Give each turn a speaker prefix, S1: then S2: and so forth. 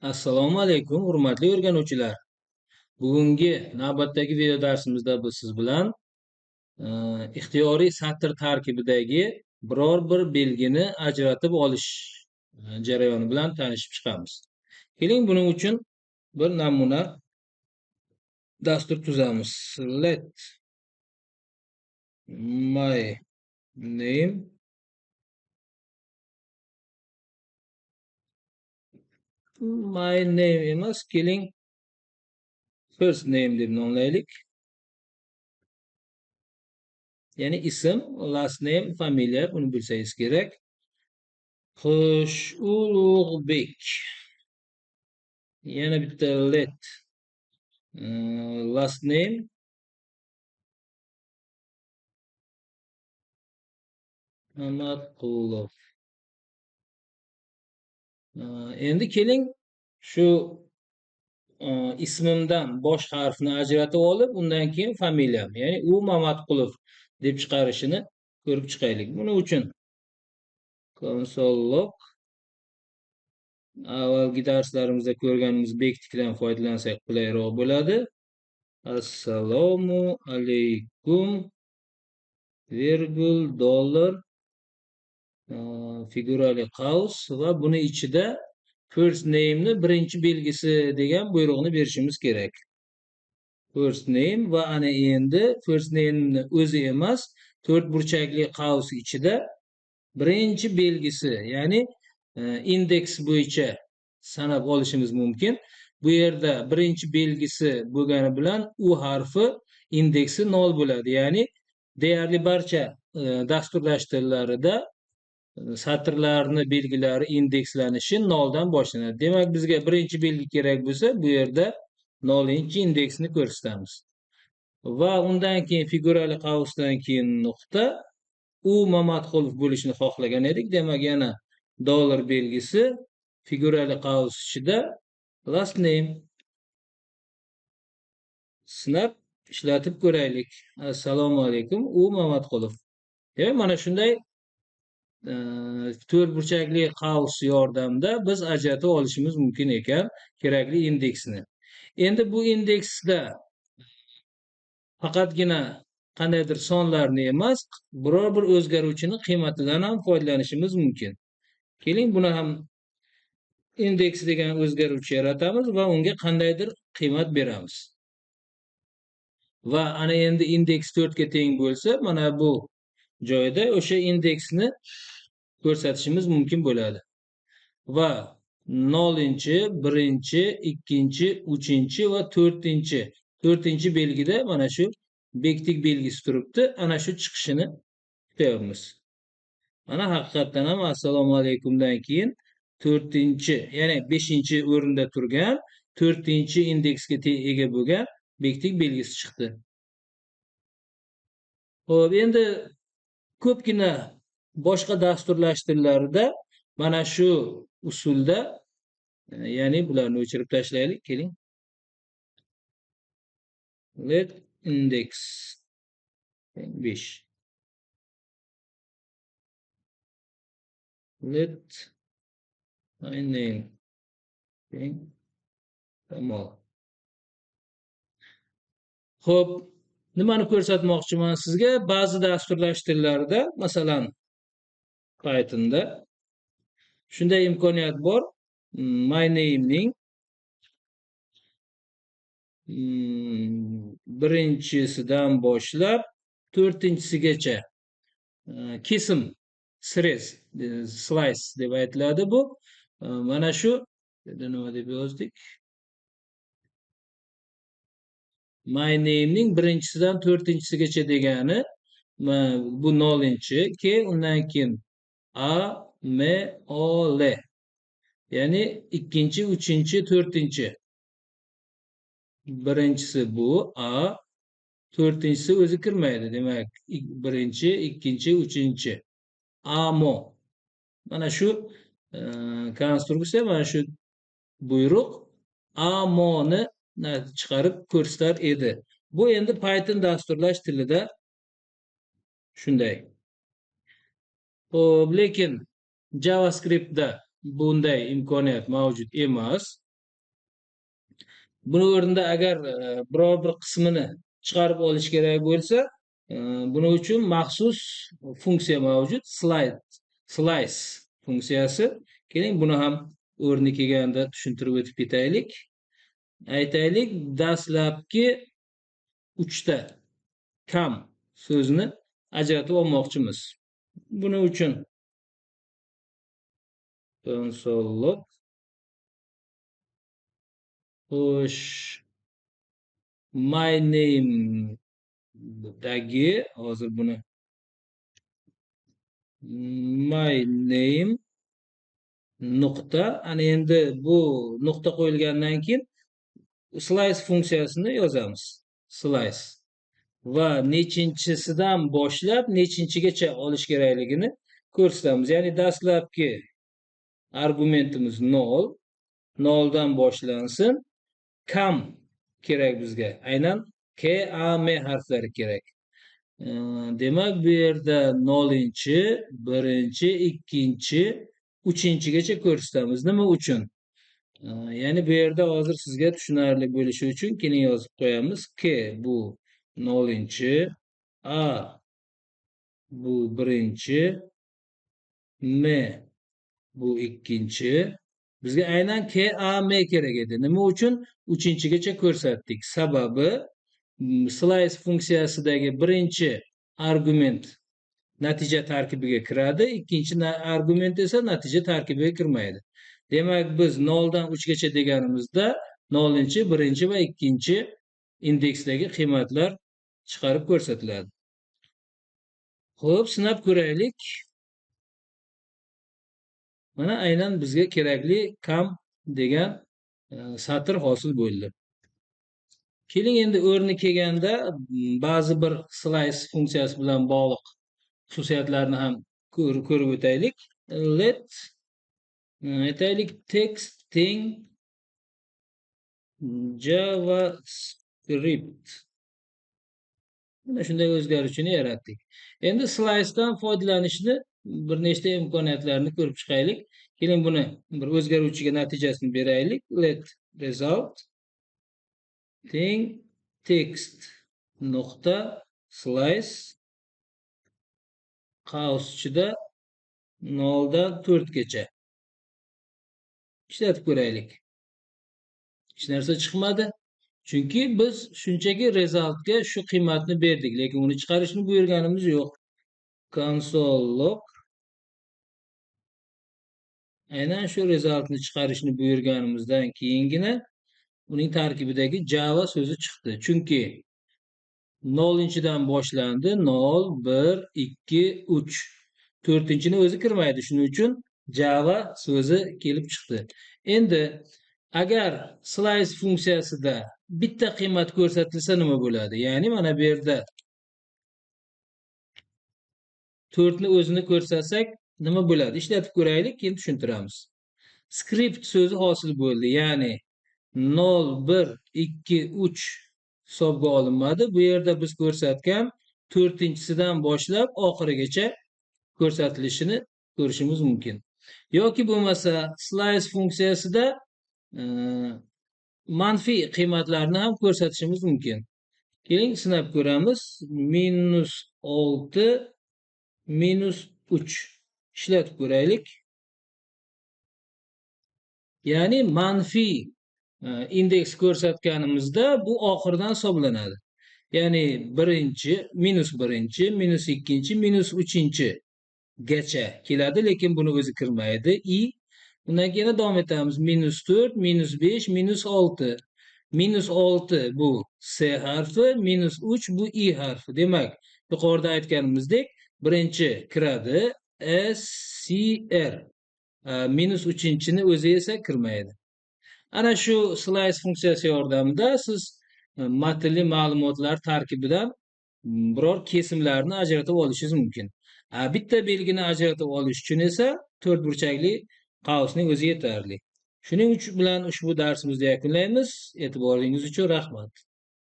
S1: Assalomu alaykum, hurmatli o'rganuvchilar. Bugungi navbatdagi video darsimizda biz siz bilan ixtiyoriy satr tarkibidagi biror bir belgini ajratib olish jarayoni bilan tanishib chiqamiz. Keling, buning uchun bir namuna dastur tuzamiz. Let my name emas, keling first name deb nomlaylik. Ya'ni ism, last name, familiya, buni bilsangiz kerak. Xushulug'bek. Yana bitta let last name Mamatqulov. Endi keling shu ismimdan bosh harfni ajratib olib, undan keyin familiyam, ya'ni u Mamatqulov deb chiqarishini ko'rib chiqaylik. Buning uchun konsollog avvalgi darslarimizda ko'rganimiz bektikdan foydalansak qulayroq bo'ladi. Assalomu alaykum virgul dollar figurali qaus va buni ichida first name'ni birinchi belgisi degan buyruqni berishimiz kerak. First name va ana endi first name'ni o'zi emas, to'rt burchakli qaus ichida birinchi belgisi, ya'ni indeks bo'yicha sanab olishimiz mumkin. Bu yerda birinchi belgisi bo'lgani bilan u harfi indeksi 0 bo'ladi. Ya'ni deyarli barcha dasturlash tillarida satrlarni belgilari indekslanishi 0 dan boshlanadi. Demak, bizga birinchi belgi kerak bo'lsa, bu yerda 0-chi indeksni ko'rsatamiz. Va undan keyin figurali qausdan keyin nuqta, u Mamatqulov bo'lishini xohlagan edik. Demak, yana dollar belgisi, figurali qaus ichida last name. Sinab ishlatib ko'raylik. Assalomu alaykum, u Mamatqulov. Demak, mana shunday to'rt burchakli qaus yordamida biz ajratib olishimiz mumkin ekan kerakli indeksni. Endi bu indeksda faqatgina qandaydir sonlarni emas, biror bir o'zgaruvchini qiymatidan ham foydalanishimiz mumkin. Keling, buni ham indeks degan o'zgaruvchi yaratamiz va unga qandaydir qiymat beramiz. Va ana endi indeks 4 ga teng bo'lsa, mana bu joyda o'sha indeksni ko'rsatishimiz mumkin bo'ladi. Va 0-chi, 1-chi, 2-chi, 3-chi va 4-chi. 4-chi belgida mana shu bektik belgisi turibdi. Ana shu chiqishini kutyapmiz. Mana haqiqatdan ham assalomu alaykumdan keyin 4-chi, ya'ni 5-chi o'rinda turgan 4-chi indeksga ega bo'lgan bektik belgisi chiqdi. Xo'p, endi ko'pgina boshqa dasturlash tillarida mana shu usulda, ya'ni bularni o'chirib tashlaylik, keling. Let index 5. Let my name. Tamam. Xo'p, nimani ko'rsatmoqchiman sizga? Ba'zi dasturlash tillarida, masalan, Pythonda shunday imkoniyat bor. My name ning birinchisidan boshlab 4-chisigacha kesim, srez, slice deb aytiladi bu. Mana shu nima deb yozdik? My name ning birinchisidan 4-chisigacha degani bu 0-chi, keyin undan keyin A, M, O, L. Ya'ni 2-chi, 3-chi, 4-chi. Birinchisi bu A, 4-chisi o'zi kirmaydi. Demak, 1-chi, 2-chi, 3-chi. Amo. Mana shu konstruksiya, mana shu buyruq amoni chiqarib ko'rsatar edi. Bu endi Python dasturlash tilida shunday. Xo'p, lekin JavaScriptda bunday imkoniyat mavjud emas. Buni o'rnida agar biror bir qismini chiqarib olish kerak bo'lsa, buning uchun maxsus funksiya mavjud, slice funksiyasi. Keling, buni ham o'rni kelganda tushuntirib o'tib ketaylik. Aytaylik, dastlabki 3ta kam so'zni ajratib olmoqchimiz. Buning uchun console xo'sh, my name dagi hozir buni my name nuqta, ana endi bu nuqta qo'yilgandan keyin slice funksiyasini yozamiz. Slice va nechinchisidan boshlab nechinchigacha olish kerakligini ko'rsatamiz. Ya'ni dastlabki argumentimiz 0, 0 dan boshlansin. Kam kerak bizga. Aynan K, A, M harflari kerak. Demak, bu yerda 0-chi, 1-chi, 2-chi, 3-gacha ko'rsatamiz. Nima uchun? Ya'ni bu yerda hozir sizga tushunarli bo'lishi uchun keyin yozib qo'yamiz. K bu 0-chi, A bu 1-chi, M bu 2-chi. Bizga aynan K, A, M kerak edi. Nima uchun? 3-gacha ko'rsatdik. Sababi slice funksiyasidagi birinchi argument natija tarkibiga kiradi, ikkinchi argument esa natija tarkibiga kirmaydi. Demak, biz 0 dan 3gacha deganimizda 0-chi, 1-chi va 2-chi indeksdagi qiymatlar chiqarib ko'rsatiladi. Xo'p, sinab ko'raylik. Mana aynan bizga kerakli kam degan satr hosil bo'ldi. Keling, endi o'rni kelganda ba'zi bir slice funksiyasi bilan bog'liq xususiyatlarni ham ko'rib o'taylik. Let aytaylik texting JavaScript. Mana shunday o'zgarishni yaratdik. Endi slice dan foydalanishni bir nechta imkoniyatlarni ko'rib chiqaylik. Keling, buni bir o'zgaruvchiga natijasini beraylik. Let result text nuqta slice qaus ichida 0 dan 4gacha ishlatib ko'raylik. Hech narsa chiqmadi. Chunki biz shunchaki resultga shu qiymatni berdik, lekin uni chiqarishni buyurganimiz yo'q. Console log aynan shu resultni chiqarishni buyurganimizdan keyingina uning tarkibidagi Java so'zi chiqdi. Chunki 0-dan boshlandi. 0, 1, 2, 3. 4-ni o'zi kirmaydi. Shuning uchun Java so'zi kelib chiqdi. Endi agar slice funksiyasida bitta qiymat ko'rsatilsa nima bo'ladi? Ya'ni mana bu yerda 4ni o'zini ko'rsatsak nima bo'ladi? Ishlatib ko'raylik, keyin tushuntiramiz. Script so'zi hosil bo'ldi. Ya'ni 0, 1, 2, 3 hisobga olinmadi. Bu yerda biz ko'rsatgan 4-chisidan boshlab oxirigacha ko'rsatilishini ko'rishimiz mumkin. Yoki bo'lmasa slice funksiyasida manfiy qiymatlarni ham ko'rsatishimiz mumkin. Keling, sinab ko'ramiz. -6, -3 ishlatib ko'raylik. Ya'ni manfiy indeks ko'rsatganimizda bu oxirdan hisoblanadi. Ya'ni birinchi, -1-chi, -2-chi, -3-chi gacha keladi, lekin buni o'zi kirmaydi. Undan keyin davom etamiz. -4, -5, -6. -6 bu S harfi, -3 bu I harfi. Demak, yuqorida aytganimizdek, birinchi kiradi SCR. -3-chini o'zi esa kirmaydi. Ana shu slice funksiyasi yordamida siz matnli ma'lumotlar tarkibidan biror kesimlarni ajratib olishingiz mumkin. Bitta belgini ajratib olish uchun esa 4 burchakli qausning o'zi yetarli. Shuning bilan ushbu darsimizni yakunlaymiz. E'tiboringiz uchun rahmat.